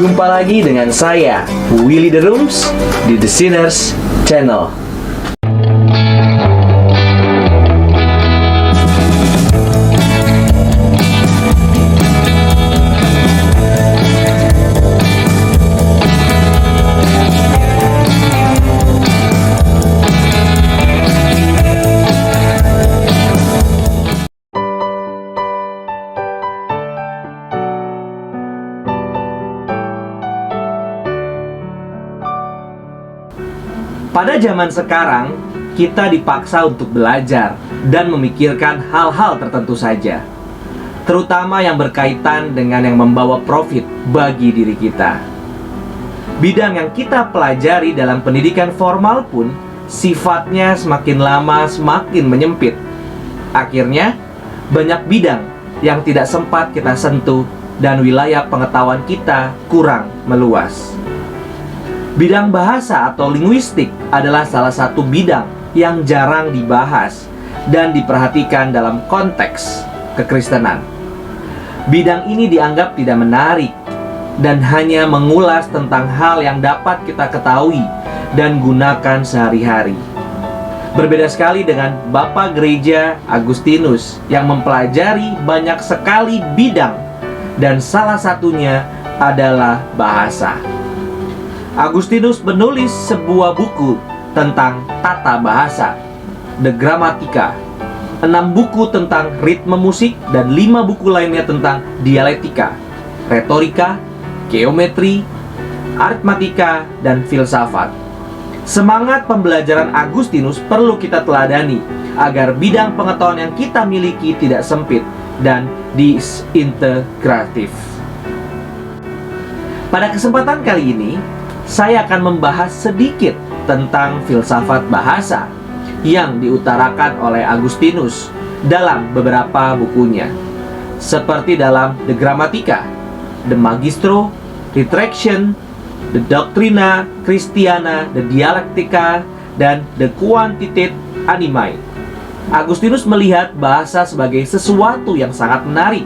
Jumpa lagi dengan saya, Willy The Rooms, di The Sinners Channel. Pada zaman sekarang, kita dipaksa untuk belajar dan memikirkan hal-hal tertentu saja, terutama yang berkaitan dengan yang membawa profit bagi diri kita. Bidang yang kita pelajari dalam pendidikan formal pun sifatnya semakin lama semakin menyempit. Akhirnya, banyak bidang yang tidak sempat kita sentuh dan wilayah pengetahuan kita kurang meluas. Bidang bahasa atau linguistik adalah salah satu bidang yang jarang dibahas dan diperhatikan dalam konteks kekristenan. Bidang ini dianggap tidak menarik dan hanya mengulas tentang hal yang dapat kita ketahui dan gunakan sehari-hari. Berbeda sekali dengan Bapak Gereja Agustinus yang mempelajari banyak sekali bidang dan salah satunya adalah bahasa. Agustinus menulis sebuah buku tentang tata bahasa, The Grammatica, 6 buku tentang ritme musik, dan 5 buku lainnya tentang dialektika, retorika, geometri, aritmatika, dan filsafat. Semangat pembelajaran Agustinus perlu kita teladani agar bidang pengetahuan yang kita miliki tidak sempit dan disintegratif. Pada kesempatan kali ini, saya akan membahas sedikit tentang filsafat bahasa yang diutarakan oleh Agustinus dalam beberapa bukunya, seperti dalam The Grammatica, The Magistro, Retraction, The Doctrina Christiana, The Dialectica, dan The Quantitate Animae. Agustinus melihat bahasa sebagai sesuatu yang sangat menarik.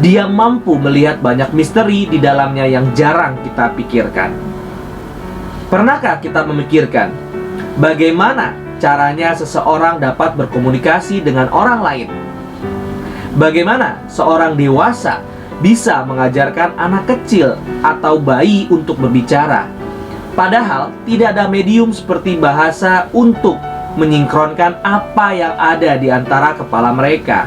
Dia mampu melihat banyak misteri di dalamnya yang jarang kita pikirkan. Pernahkah kita memikirkan bagaimana caranya seseorang dapat berkomunikasi dengan orang lain? Bagaimana seorang dewasa bisa mengajarkan anak kecil atau bayi untuk berbicara? Padahal tidak ada medium seperti bahasa untuk menyinkronkan apa yang ada di antara kepala mereka.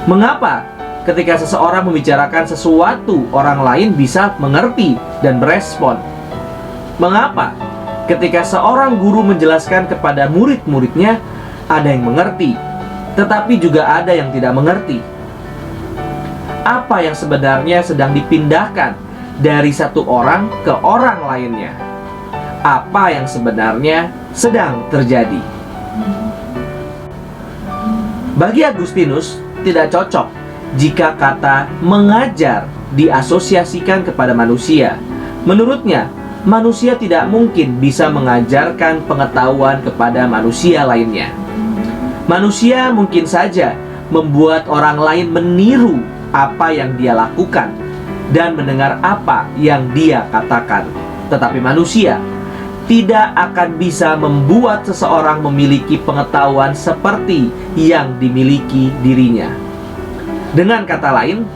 Mengapa ketika seseorang membicarakan sesuatu, orang lain bisa mengerti dan berespon? Mengapa ketika seorang guru menjelaskan kepada murid-muridnya, ada yang mengerti, tetapi juga ada yang tidak mengerti? Apa yang sebenarnya sedang dipindahkan dari satu orang ke orang lainnya? Apa yang sebenarnya sedang terjadi? Bagi Agustinus, tidak cocok jika kata mengajar diasosiasikan kepada manusia. Menurutnya, manusia tidak mungkin bisa mengajarkan pengetahuan kepada manusia lainnya. Manusia mungkin saja membuat orang lain meniru apa yang dia lakukan dan mendengar apa yang dia katakan. Tetapi manusia tidak akan bisa membuat seseorang memiliki pengetahuan seperti yang dimiliki dirinya. Dengan kata lain,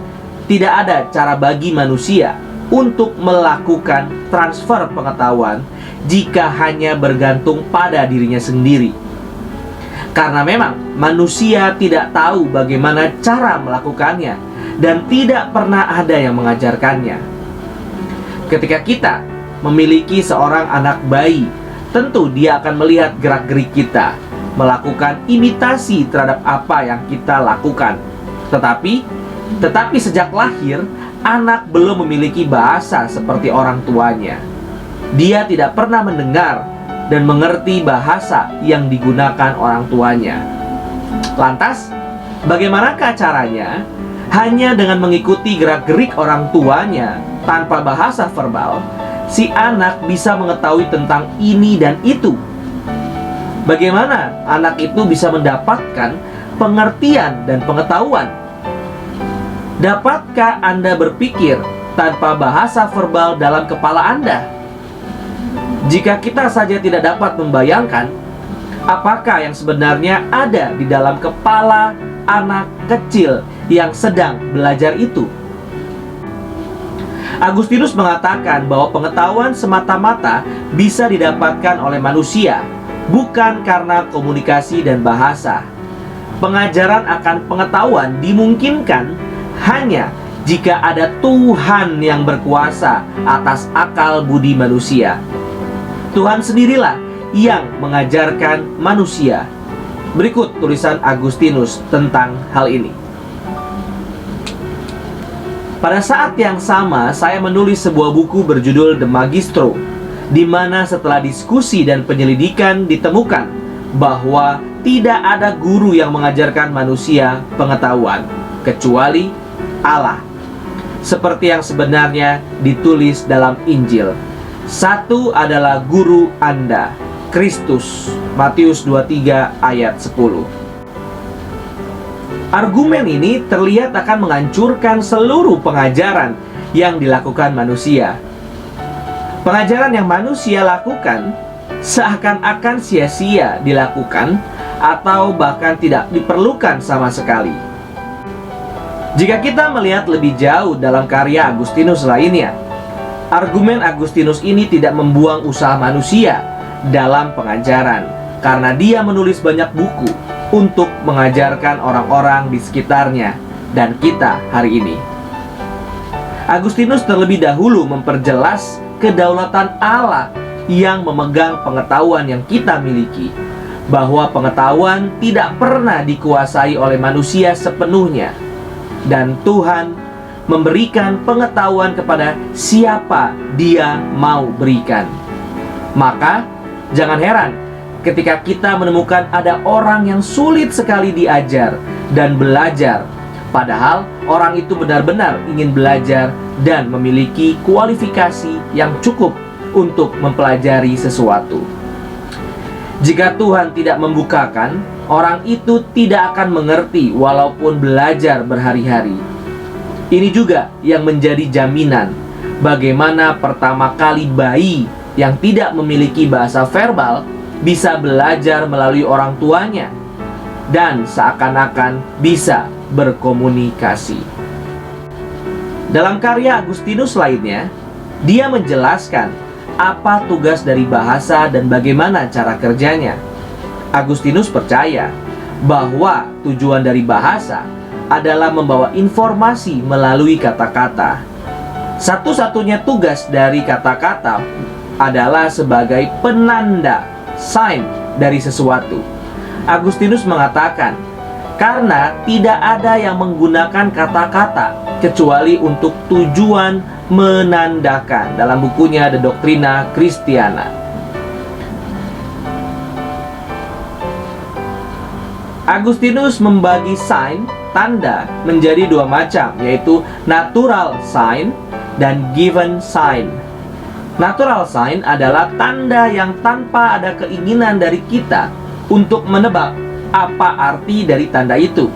tidak ada cara bagi manusia untuk melakukan transfer pengetahuan jika hanya bergantung pada dirinya sendiri. Karena memang manusia tidak tahu bagaimana cara melakukannya dan tidak pernah ada yang mengajarkannya. Ketika kita memiliki seorang anak bayi, tentu dia akan melihat gerak-gerik kita, melakukan imitasi terhadap apa yang kita lakukan. Tetapi sejak lahir, anak belum memiliki bahasa seperti orang tuanya. Dia tidak pernah mendengar dan mengerti bahasa yang digunakan orang tuanya. Lantas, bagaimanakah caranya? Hanya dengan mengikuti gerak-gerik orang tuanya tanpa bahasa verbal, si anak bisa mengetahui tentang ini dan itu. Bagaimana anak itu bisa mendapatkan pengertian dan pengetahuan? Dapatkah Anda berpikir tanpa bahasa verbal dalam kepala Anda? Jika kita saja tidak dapat membayangkan apakah yang sebenarnya ada di dalam kepala anak kecil yang sedang belajar itu. Agustinus mengatakan bahwa pengetahuan semata-mata bisa didapatkan oleh manusia, bukan karena komunikasi dan bahasa. Pengajaran akan pengetahuan dimungkinkan hanya jika ada Tuhan yang berkuasa atas akal budi manusia. Tuhan sendirilah yang mengajarkan manusia. Berikut tulisan Agustinus tentang hal ini. Pada saat yang sama, saya menulis sebuah buku berjudul The Magistro, di mana setelah diskusi dan penyelidikan ditemukan bahwa tidak ada guru yang mengajarkan manusia pengetahuan kecuali Allah, seperti yang sebenarnya ditulis dalam Injil. Satu adalah guru Anda, Kristus. Matius 23 ayat 10. Argumen ini terlihat akan menghancurkan seluruh pengajaran yang dilakukan manusia. Pengajaran yang manusia lakukan seakan-akan sia-sia dilakukan atau bahkan tidak diperlukan sama sekali. Jika kita melihat lebih jauh dalam karya Agustinus lainnya, argumen Agustinus ini tidak membuang usaha manusia dalam pengajaran, karena dia menulis banyak buku untuk mengajarkan orang-orang di sekitarnya dan kita hari ini. Agustinus terlebih dahulu memperjelas kedaulatan Allah yang memegang pengetahuan yang kita miliki, bahwa pengetahuan tidak pernah dikuasai oleh manusia sepenuhnya, dan Tuhan memberikan pengetahuan kepada siapa Dia mau berikan. Maka jangan heran ketika kita menemukan ada orang yang sulit sekali diajar dan belajar, padahal orang itu benar-benar ingin belajar dan memiliki kualifikasi yang cukup untuk mempelajari sesuatu. Jika Tuhan tidak membukakan, orang itu tidak akan mengerti walaupun belajar berhari-hari. Ini juga yang menjadi jaminan bagaimana pertama kali bayi yang tidak memiliki bahasa verbal bisa belajar melalui orang tuanya dan seakan-akan bisa berkomunikasi. Dalam karya Agustinus lainnya, dia menjelaskan apa tugas dari bahasa dan bagaimana cara kerjanya. Agustinus percaya bahwa tujuan dari bahasa adalah membawa informasi melalui kata-kata. Satu-satunya tugas dari kata-kata adalah sebagai penanda, sign dari sesuatu. Agustinus mengatakan, karena tidak ada yang menggunakan kata-kata kecuali untuk tujuan menandakan, dalam bukunya The Doctrina Christiana. Agustinus membagi sign, tanda, menjadi dua macam, yaitu natural sign dan given sign. Natural sign adalah tanda yang tanpa ada keinginan dari kita untuk menebak apa arti dari tanda itu,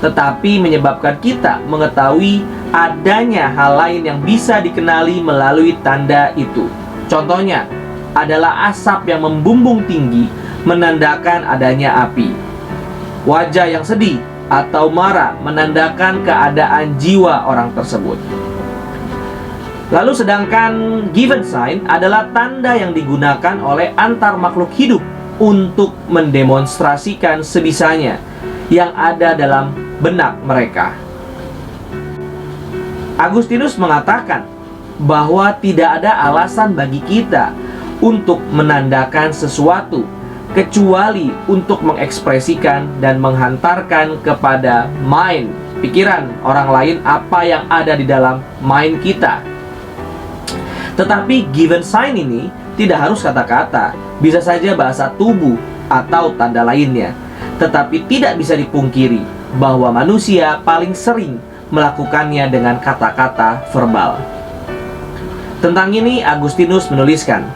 tetapi menyebabkan kita mengetahui adanya hal lain yang bisa dikenali melalui tanda itu. Contohnya adalah asap yang membumbung tinggi menandakan adanya api. Wajah yang sedih atau marah menandakan keadaan jiwa orang tersebut. Lalu sedangkan given sign adalah tanda yang digunakan oleh antar makhluk hidup untuk mendemonstrasikan sebisanya yang ada dalam benak mereka. Agustinus mengatakan bahwa tidak ada alasan bagi kita untuk menandakan sesuatu kecuali untuk mengekspresikan dan menghantarkan kepada mind, pikiran orang lain apa yang ada di dalam mind kita. Tetapi given sign ini tidak harus kata-kata, bisa saja bahasa tubuh atau tanda lainnya. Tetapi tidak bisa dipungkiri bahwa manusia paling sering melakukannya dengan kata-kata verbal. Tentang ini Agustinus menuliskan,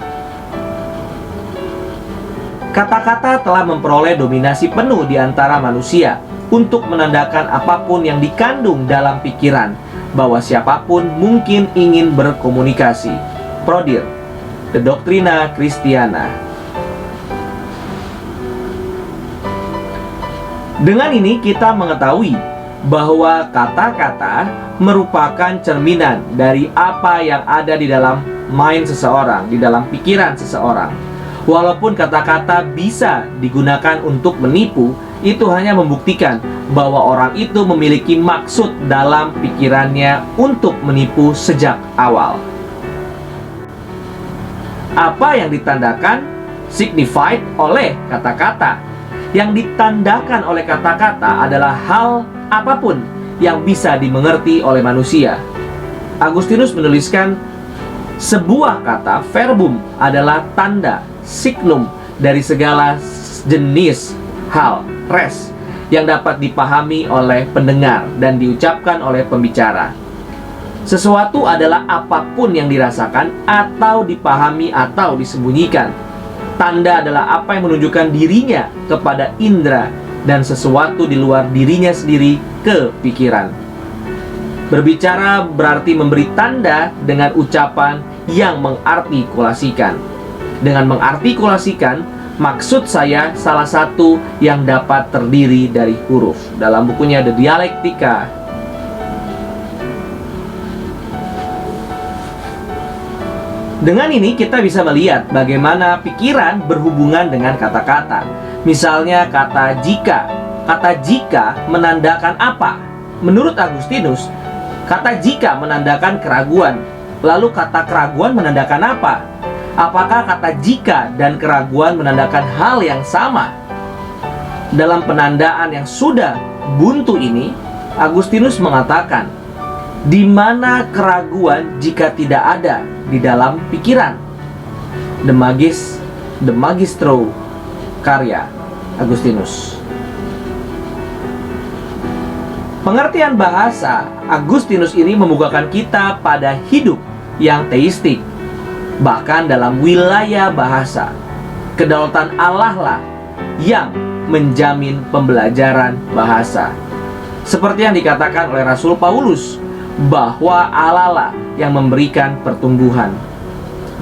kata-kata telah memperoleh dominasi penuh di antara manusia untuk menandakan apapun yang dikandung dalam pikiran, bahwa siapapun mungkin ingin berkomunikasi. Prodir, The Doctrina Christiana. Dengan ini kita mengetahui bahwa kata-kata merupakan cerminan dari apa yang ada di dalam mind seseorang, di dalam pikiran seseorang. Walaupun kata-kata bisa digunakan untuk menipu, itu hanya membuktikan bahwa orang itu memiliki maksud dalam pikirannya untuk menipu sejak awal. Apa yang ditandakan signified oleh kata-kata. Yang ditandakan oleh kata-kata adalah hal apapun yang bisa dimengerti oleh manusia. Agustinus menuliskan, sebuah kata verbum adalah tanda signum dari segala jenis hal res yang dapat dipahami oleh pendengar dan diucapkan oleh pembicara. Sesuatu adalah apapun yang dirasakan atau dipahami atau disembunyikan. Tanda adalah apa yang menunjukkan dirinya kepada indera dan sesuatu di luar dirinya sendiri ke pikiran. Berbicara berarti memberi tanda dengan ucapan yang mengartikulasikan. Dengan mengartikulasikan, maksud saya salah satu yang dapat terdiri dari huruf. Dalam bukunya The Dialectica. Dengan ini kita bisa melihat bagaimana pikiran berhubungan dengan kata-kata. Misalnya kata jika. Kata jika menandakan apa? Menurut Agustinus, kata jika menandakan keraguan. Lalu kata keraguan menandakan apa? Apakah kata jika dan keraguan menandakan hal yang sama? Dalam penandaan yang sudah buntu ini, Agustinus mengatakan, di mana keraguan jika tidak ada di dalam pikiran? The Magistro, karya Agustinus. Pengertian bahasa Agustinus ini membukakan kita pada hidup yang teistik. Bahkan dalam wilayah bahasa, kedaulatan Allah lah yang menjamin pembelajaran bahasa. Seperti yang dikatakan oleh Rasul Paulus, bahwa Allah lah yang memberikan pertumbuhan.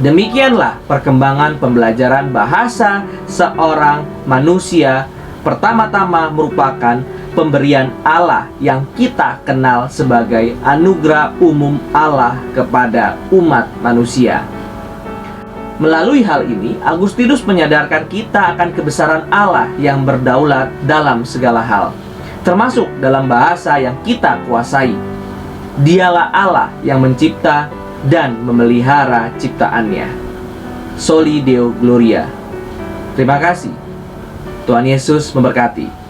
Demikianlah perkembangan pembelajaran bahasa seorang manusia pertama-tama merupakan pemberian Allah yang kita kenal sebagai anugerah umum Allah kepada umat manusia. Melalui hal ini, Agustinus menyadarkan kita akan kebesaran Allah yang berdaulat dalam segala hal, termasuk dalam bahasa yang kita kuasai. Dialah Allah yang mencipta dan memelihara ciptaannya. Soli Deo Gloria. Terima kasih. Tuhan Yesus memberkati.